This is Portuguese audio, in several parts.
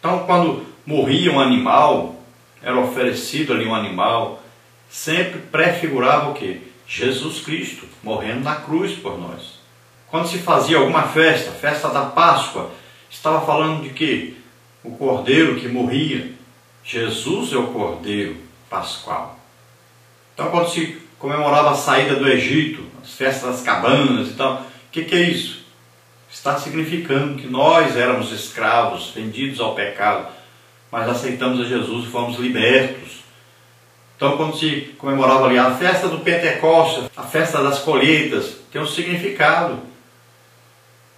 Então, quando morria um animal, era oferecido ali um animal, sempre prefigurava o quê? Jesus Cristo, morrendo na cruz por nós. Quando se fazia alguma festa, festa da Páscoa, estava falando de quê? O cordeiro que morria. Jesus é o cordeiro pascual. Então, quando se comemorava a saída do Egito, as festas das cabanas e tal, o que é isso? Está significando que nós éramos escravos, vendidos ao pecado, mas aceitamos a Jesus e fomos libertos. Então, quando se comemorava ali a festa do Pentecostes, a festa das colheitas, tem um significado.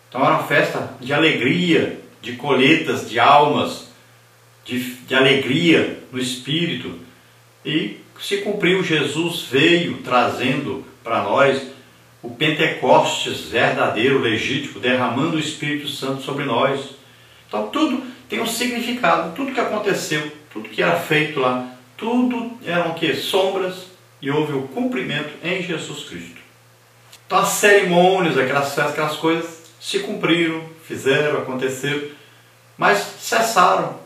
Então, era uma festa de alegria, de colheitas, de almas, de alegria no Espírito. E se cumpriu, Jesus veio trazendo para nós o Pentecostes verdadeiro, legítimo, derramando o Espírito Santo sobre nós. Então tudo tem um significado, tudo que aconteceu, tudo que era feito lá, tudo eram o quê? Sombras, e houve o cumprimento em Jesus Cristo. Então as cerimônias, aquelas festas, aquelas coisas se cumpriram, fizeram, aconteceram, mas cessaram,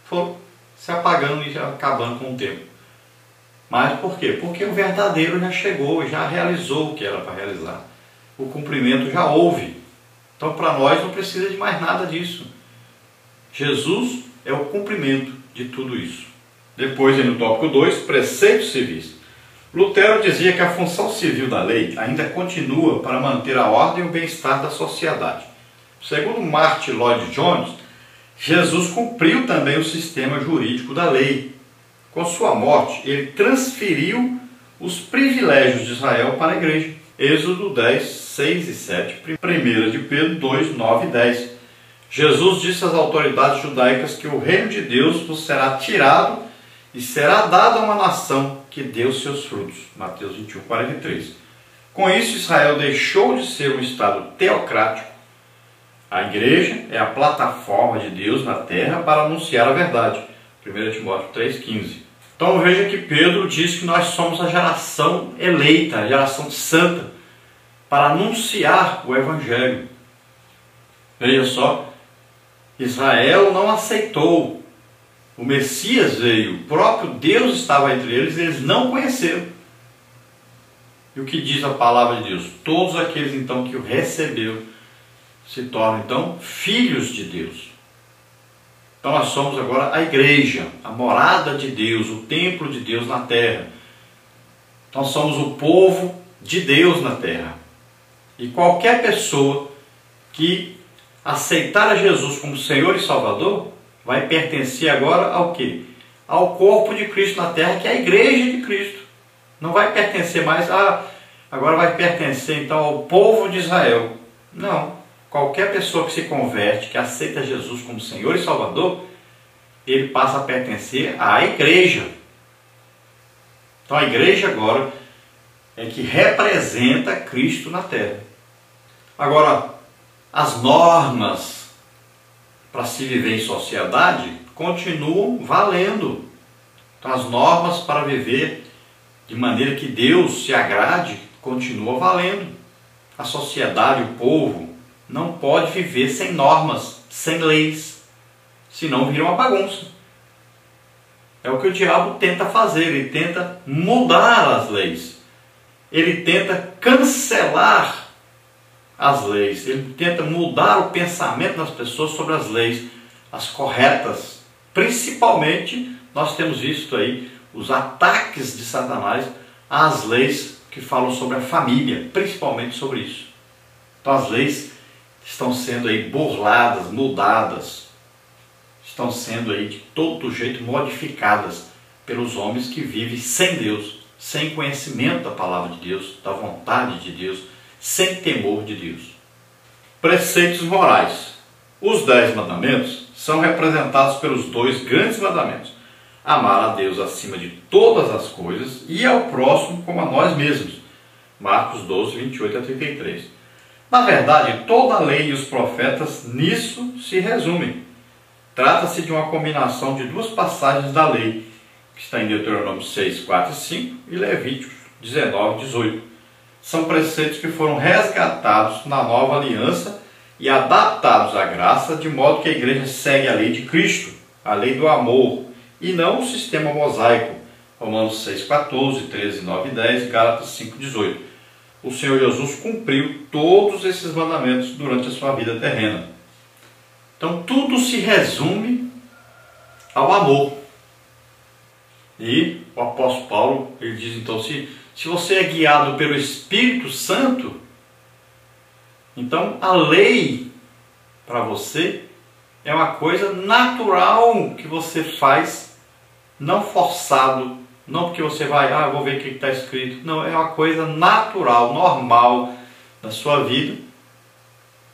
foram se apagando e já acabando com o tempo. Mas por quê? Porque o verdadeiro já chegou, já realizou o que era para realizar. O cumprimento já houve. Então para nós não precisa de mais nada disso. Jesus é o cumprimento de tudo isso. Depois, no tópico 2, preceitos civis. Lutero dizia que a função civil da lei ainda continua para manter a ordem e o bem-estar da sociedade. Segundo Martin Lloyd Jones, Jesus cumpriu também o sistema jurídico da lei. Com sua morte, ele transferiu os privilégios de Israel para a igreja. Êxodo 10, 6 e 7, 1 de Pedro 2, 9 e 10. Jesus disse às autoridades judaicas que o reino de Deus vos será tirado e será dado a uma nação que deu seus frutos. Mateus 21, 43. Com isso, Israel deixou de ser um estado teocrático. A igreja é a plataforma de Deus na terra para anunciar a verdade. 1 Timóteo 3, 15. Então veja que Pedro diz que nós somos a geração eleita, a geração santa, para anunciar o Evangelho. Veja só, Israel não aceitou, o Messias veio, o próprio Deus estava entre eles e eles não conheceram. E o que diz a palavra de Deus? Todos aqueles então que o receberam se tornam então filhos de Deus. Então nós somos agora a igreja, a morada de Deus, o templo de Deus na terra. Então somos o povo de Deus na terra. E qualquer pessoa que aceitar a Jesus como Senhor e Salvador, vai pertencer agora ao quê? Ao corpo de Cristo na terra, que é a igreja de Cristo. Não vai pertencer mais, agora vai pertencer então ao povo de Israel. Não. Qualquer pessoa que se converte, que aceita Jesus como Senhor e Salvador, ele passa a pertencer à igreja. Então a igreja agora é que representa Cristo na terra. Agora, as normas para se viver em sociedade continuam valendo. Então as normas para viver de maneira que Deus se agrade continuam valendo. A sociedade, o povo, não pode viver sem normas, sem leis, senão vira uma bagunça. É o que o diabo tenta fazer, ele tenta mudar as leis, ele tenta cancelar as leis, ele tenta mudar o pensamento das pessoas sobre as leis, as corretas. Principalmente, nós temos visto aí os ataques de Satanás às leis que falam sobre a família, principalmente sobre isso. Então as leis estão sendo aí burladas, mudadas, estão sendo aí de todo jeito modificadas pelos homens que vivem sem Deus, sem conhecimento da palavra de Deus, da vontade de Deus, sem temor de Deus. Preceitos morais. Os 10 mandamentos são representados pelos 2 grandes mandamentos: amar a Deus acima de todas as coisas e ao próximo como a nós mesmos. Marcos 12, 28 a 33. Na verdade, toda a lei e os profetas nisso se resumem. Trata-se de uma combinação de 2 passagens da lei, que está em Deuteronômio 6, 4 e 5 e Levítico 19, 18. São preceitos que foram resgatados na nova aliança e adaptados à graça, de modo que a igreja segue a lei de Cristo, a lei do amor, e não o sistema mosaico. Romanos 6,14, 13, 9 e 10, Gálatas 5,18. O Senhor Jesus cumpriu todos esses mandamentos durante a sua vida terrena. Então tudo se resume ao amor. E o apóstolo Paulo, ele diz então, se você é guiado pelo Espírito Santo, então a lei para você é uma coisa natural que você faz, não forçado, não porque você vai, eu vou ver o que está escrito. Não, é uma coisa natural, normal da sua vida.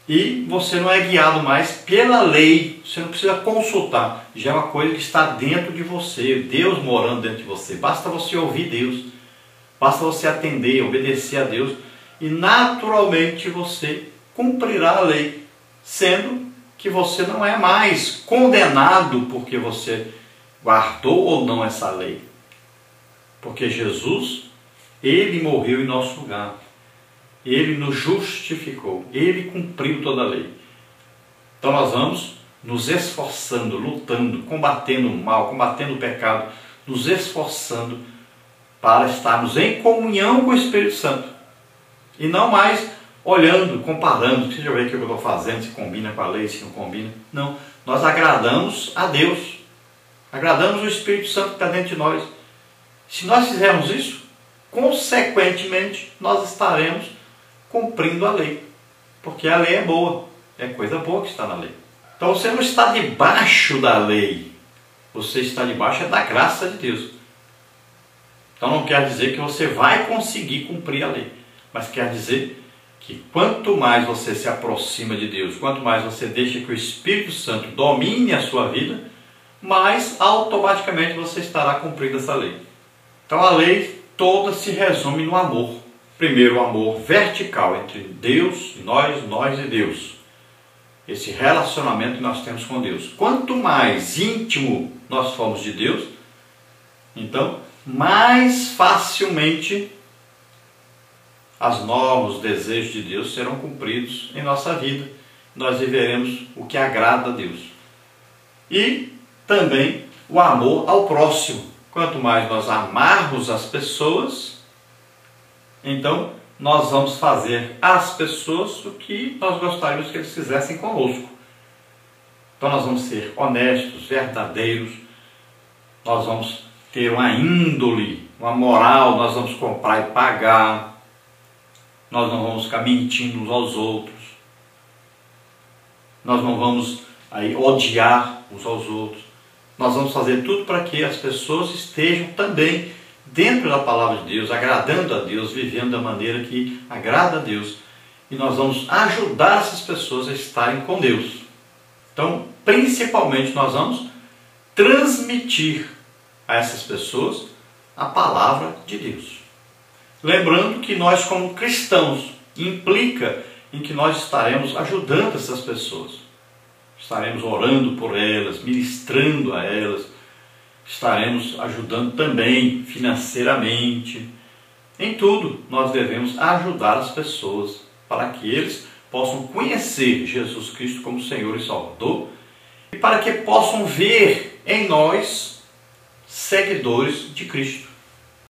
E você não é guiado mais pela lei, você não precisa consultar. Já é uma coisa que está dentro de você, Deus morando dentro de você. Basta você ouvir Deus, basta você atender, obedecer a Deus, e naturalmente você cumprirá a lei, sendo que você não é mais condenado porque você guardou ou não essa lei. Porque Jesus, Ele morreu em nosso lugar. Ele nos justificou. Ele cumpriu toda a lei. Então nós vamos nos esforçando, lutando, combatendo o mal, combatendo o pecado, nos esforçando para estarmos em comunhão com o Espírito Santo. E não mais olhando, comparando, deixa eu ver o que eu estou fazendo, se combina com a lei, se não combina. Não, nós agradamos a Deus. Agradamos o Espírito Santo que está dentro de nós. Se nós fizermos isso, consequentemente, nós estaremos cumprindo a lei. Porque a lei é boa, é coisa boa que está na lei. Então você não está debaixo da lei, você está debaixo da graça de Deus. Então não quer dizer que você vai conseguir cumprir a lei, mas quer dizer que quanto mais você se aproxima de Deus, quanto mais você deixa que o Espírito Santo domine a sua vida, mais automaticamente você estará cumprindo essa lei. Então a lei toda se resume no amor. Primeiro, o amor vertical entre Deus e nós e Deus. Esse relacionamento que nós temos com Deus. Quanto mais íntimo nós formos de Deus, então mais facilmente as normas, os desejos de Deus serão cumpridos em nossa vida. Nós viveremos o que agrada a Deus. E também o amor ao próximo. Quanto mais nós amarmos as pessoas, então nós vamos fazer às pessoas o que nós gostaríamos que eles fizessem conosco. Então nós vamos ser honestos, verdadeiros, nós vamos ter uma índole, uma moral, nós vamos comprar e pagar, nós não vamos ficar mentindo uns aos outros, nós não vamos aí odiar uns aos outros. Nós vamos fazer tudo para que as pessoas estejam também dentro da palavra de Deus, agradando a Deus, vivendo da maneira que agrada a Deus. E nós vamos ajudar essas pessoas a estarem com Deus. Então, principalmente, nós vamos transmitir a essas pessoas a palavra de Deus. Lembrando que nós, como cristãos, implica em que nós estaremos ajudando essas pessoas. Estaremos orando por elas, ministrando a elas, estaremos ajudando também financeiramente. Em tudo, nós devemos ajudar as pessoas para que eles possam conhecer Jesus Cristo como Senhor e Salvador e para que possam ver em nós seguidores de Cristo.